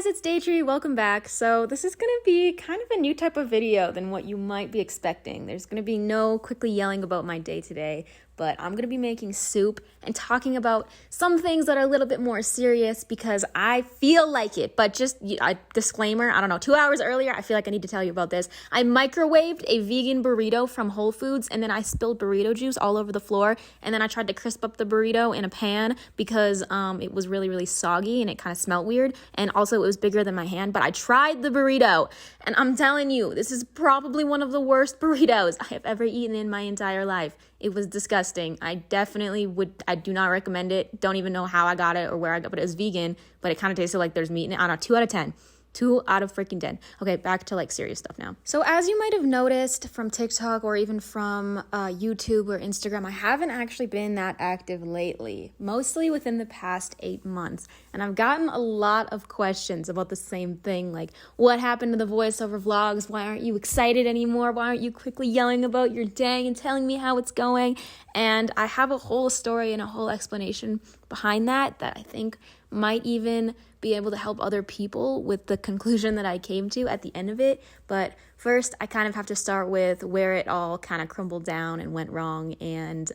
guys, it's Datrie. Welcome back. So this is going to be kind of a new type of video than what you might be expecting. There's going to be no quickly yelling about my day today, but I'm going to be making soup and talking about some things that are a little bit more serious because I feel like it. But just a disclaimer, I don't know, 2 hours earlier, I feel like I need to tell you about this. I microwaved a vegan burrito from Whole Foods, and then I spilled burrito juice all over the floor, and then I tried to crisp up the burrito in a pan because it was really, really soggy and it kind of smelled weird, and also it was bigger than my hand. But I tried the burrito, and I'm telling you, this is probably one of the worst burritos I have ever eaten in my entire life. It was disgusting. I do not recommend it. Don't even know how I got it or where I got it, but it was vegan, but it kind of tasted like there's meat in it. I don't know, 2 out of 10. 2 out of freaking 10. Okay, back to like serious stuff now. So as you might have noticed from TikTok or even from YouTube or Instagram, I haven't actually been that active lately, mostly within the past 8 months. And I've gotten a lot of questions about the same thing, like what happened to the voiceover vlogs? Why aren't you excited anymore? Why aren't you quickly yelling about your day and telling me how it's going? And I have a whole story and a whole explanation behind that I think might even be able to help other people with the conclusion that I came to at the end of it. But first, I kind of have to start with where it all kind of crumbled down and went wrong. And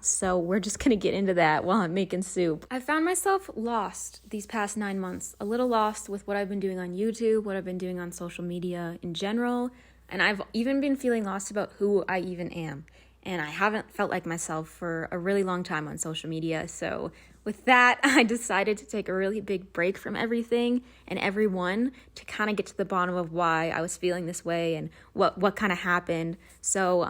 so we're just going to get into that while I'm making soup. I found myself lost these past 9 months, a little lost with what I've been doing on YouTube, what I've been doing on social media in general. And I've even been feeling lost about who I even am. And I haven't felt like myself for a really long time on social media. So with that, I decided to take a really big break from everything and everyone to kind of get to the bottom of why I was feeling this way and what kind of happened. So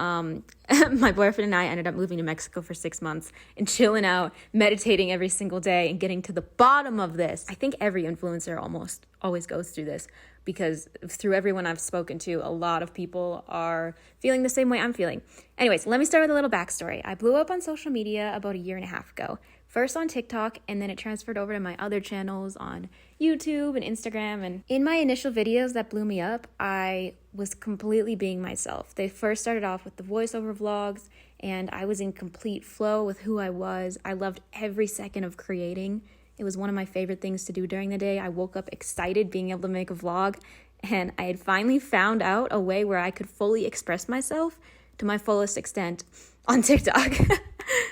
my boyfriend and I ended up moving to Mexico for 6 months and chilling out, meditating every single day and getting to the bottom of this. I think every influencer almost always goes through this, because through everyone I've spoken to, a lot of people are feeling the same way I'm feeling. Anyways, let me start with a little backstory. I blew up on social media about 1.5 years ago. First on TikTok, and then it transferred over to my other channels on YouTube and Instagram. And in my initial videos that blew me up, I was completely being myself. They first started off with the voiceover vlogs, and I was in complete flow with who I was. I loved every second of creating. It was one of my favorite things to do during the day. I woke up excited being able to make a vlog, and I had finally found out a way where I could fully express myself to my fullest extent on TikTok.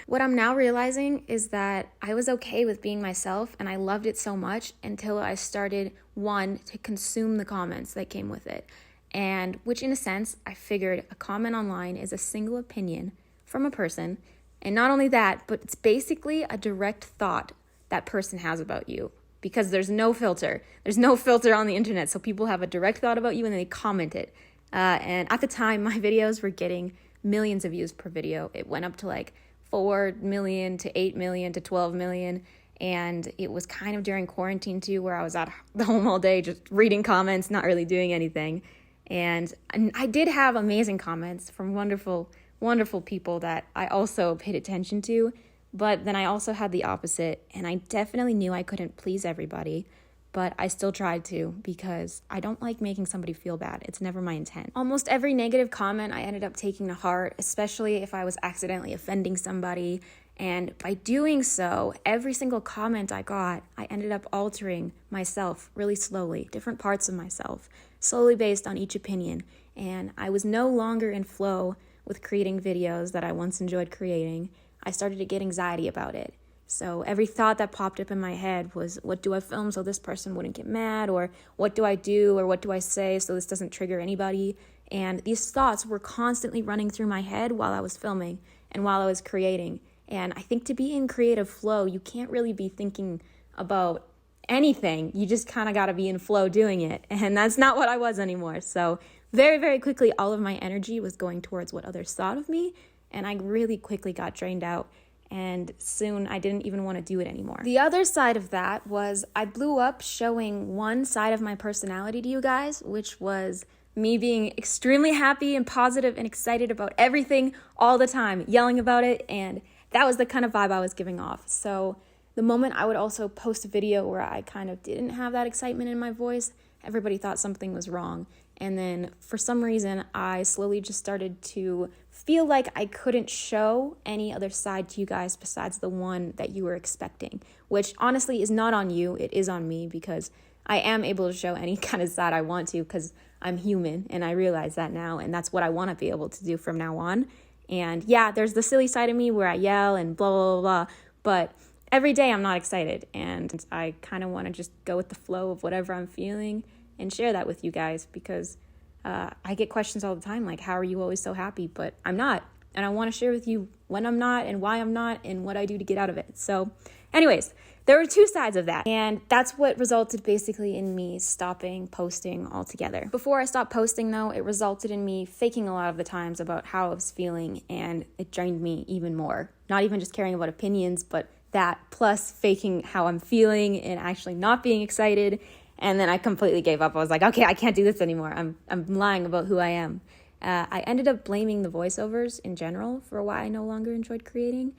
What I'm now realizing is that I was okay with being myself, and I loved it so much until I started, one, to consume the comments that came with it. And which in a sense, I figured a comment online is a single opinion from a person. And not only that, but it's basically a direct thought that person has about you, because there's no filter. There's no filter on the internet. So people have a direct thought about you and they comment it. And at the time, my videos were getting millions of views per video. It went up to like 4 million to 8 million to 12 million. And it was kind of during quarantine too, where I was at home all day, just reading comments, not really doing anything. And I did have amazing comments from wonderful, wonderful people that I also paid attention to. But then I also had the opposite, and I definitely knew I couldn't please everybody, but I still tried to because I don't like making somebody feel bad. It's never my intent. Almost every negative comment I ended up taking to heart, especially if I was accidentally offending somebody. And by doing so, every single comment I got, I ended up altering myself really slowly, different parts of myself, slowly based on each opinion. And I was no longer in flow with creating videos that I once enjoyed creating. I started to get anxiety about it. So every thought that popped up in my head was, what do I film so this person wouldn't get mad? Or what do I do? Or what do I say so this doesn't trigger anybody? And these thoughts were constantly running through my head while I was filming and while I was creating. And I think to be in creative flow, you can't really be thinking about anything. You just kind of got to be in flow doing it. And that's not what I was anymore. So very, very quickly, all of my energy was going towards what others thought of me. And I really quickly got drained out, and soon I didn't even want to do it anymore. The other side of that was I blew up showing one side of my personality to you guys, which was me being extremely happy and positive and excited about everything all the time, yelling about it, and that was the kind of vibe I was giving off. So the moment I would also post a video where I kind of didn't have that excitement in my voice, everybody thought something was wrong. And then for some reason, I slowly just started to feel like I couldn't show any other side to you guys besides the one that you were expecting, which honestly is not on you. It is on me, because I am able to show any kind of side I want to, because I'm human, and I realize that now, and that's what I want to be able to do from now on. And yeah, there's the silly side of me where I yell and blah, blah, blah, blah, but every day I'm not excited, and I kind of want to just go with the flow of whatever I'm feeling and share that with you guys, because I get questions all the time like, how are you always so happy? But I'm not, and I want to share with you when I'm not and why I'm not and what I do to get out of it. So anyways, there were two sides of that, and that's what resulted basically in me stopping posting altogether. Before I stopped posting though, it resulted in me faking a lot of the times about how I was feeling, and it drained me even more. Not even just caring about opinions, but that plus faking how I'm feeling and actually not being excited. And then I completely gave up. I was like, okay, I can't do this anymore. I'm lying about who I am. I ended up blaming the voiceovers in general for why I no longer enjoyed creating.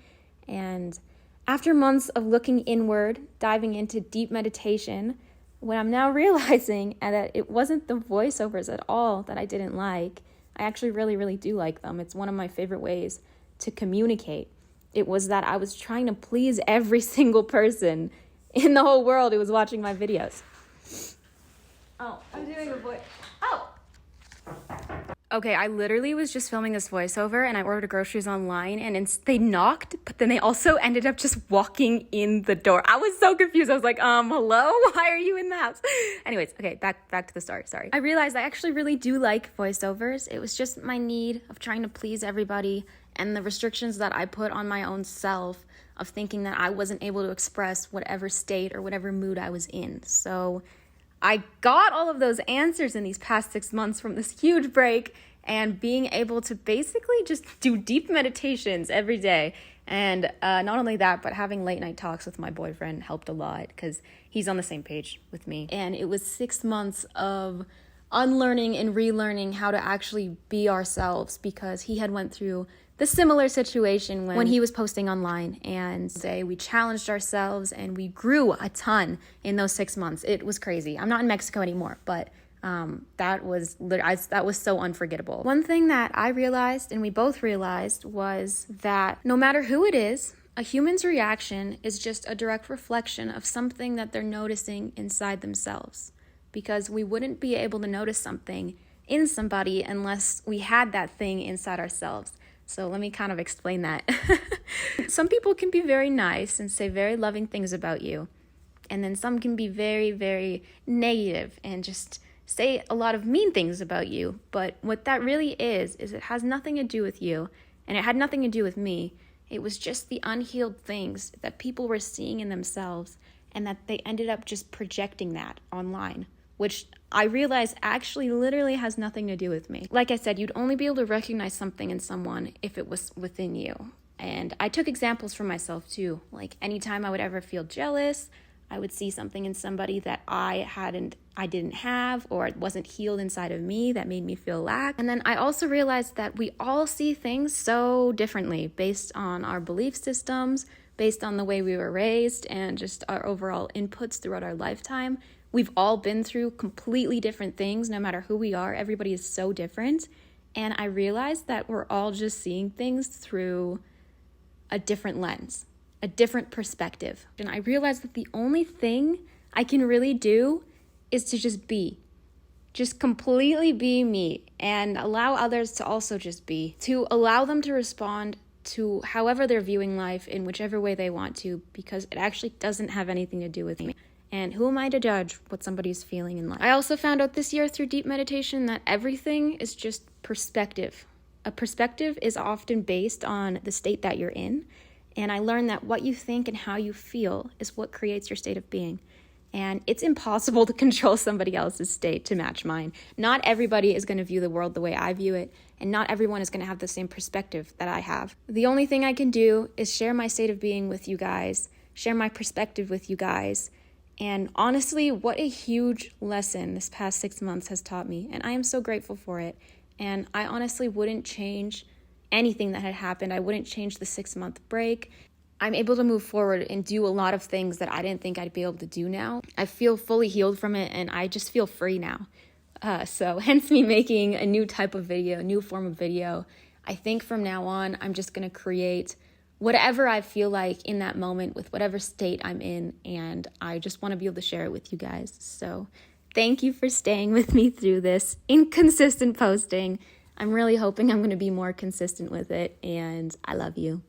And after months of looking inward, diving into deep meditation, what I'm now realizing that it wasn't the voiceovers at all that I didn't like. I actually really, really do like them. It's one of my favorite ways to communicate. It was that I was trying to please every single person in the whole world who was watching my videos. Oh, I'm doing a voice. Oh! Okay, I literally was just filming this voiceover, and I ordered groceries online, and they knocked, but then they also ended up just walking in the door. I was so confused. I was like, hello? Why are you in the house? Anyways, okay, back to the start, sorry. I realized I actually really do like voiceovers. It was just my need of trying to please everybody and the restrictions that I put on my own self of thinking that I wasn't able to express whatever state or whatever mood I was in. So I got all of those answers in these past 6 months from this huge break, and being able to basically just do deep meditations every day. And not only that, but having late night talks with my boyfriend helped a lot, because he's on the same page with me. And it was 6 months of unlearning and relearning how to actually be ourselves, because he had went through the similar situation when he was posting online, and we challenged ourselves and we grew a ton in those 6 months. It was crazy. I'm not in Mexico anymore, but that was so unforgettable. One thing that I realized, and we both realized, was that no matter who it is, a human's reaction is just a direct reflection of something that they're noticing inside themselves, because we wouldn't be able to notice something in somebody unless we had that thing inside ourselves. So let me kind of explain that. Some people can be very nice and say very loving things about you. And then some can be very, very negative and just say a lot of mean things about you. But what that really is it has nothing to do with you. And it had nothing to do with me. It was just the unhealed things that people were seeing in themselves, and that they ended up just projecting that online, which I realized actually literally has nothing to do with me. Like I said, you'd only be able to recognize something in someone if it was within you. And I took examples from myself too. Like anytime I would ever feel jealous, I would see something in somebody that I didn't have, or it wasn't healed inside of me that made me feel lack. And then I also realized that we all see things so differently based on our belief systems, based on the way we were raised, and just our overall inputs throughout our lifetime. We've all been through completely different things, no matter who we are. Everybody is so different. And I realized that we're all just seeing things through a different lens, a different perspective. And I realized that the only thing I can really do is to just be. Just completely be me, and allow others to also just be. To allow them to respond to however they're viewing life in whichever way they want to, because it actually doesn't have anything to do with me. And who am I to judge what somebody's feeling in life? I also found out this year through deep meditation that everything is just perspective. A perspective is often based on the state that you're in. And I learned that what you think and how you feel is what creates your state of being. And it's impossible to control somebody else's state to match mine. Not everybody is going to view the world the way I view it, and not everyone is going to have the same perspective that I have. The only thing I can do is share my state of being with you guys, share my perspective with you guys. And honestly, what a huge lesson this past 6 months has taught me. And I am so grateful for it. And I honestly wouldn't change anything that had happened. I wouldn't change the 6-month break. I'm able to move forward and do a lot of things that I didn't think I'd be able to do now. I feel fully healed from it, and I just feel free now. So hence me making a new type of video, new form of video. I think from now on, I'm just going to create whatever I feel like in that moment with whatever state I'm in, and I just want to be able to share it with you guys. So thank you for staying with me through this inconsistent posting. I'm really hoping I'm going to be more consistent with it, and I love you.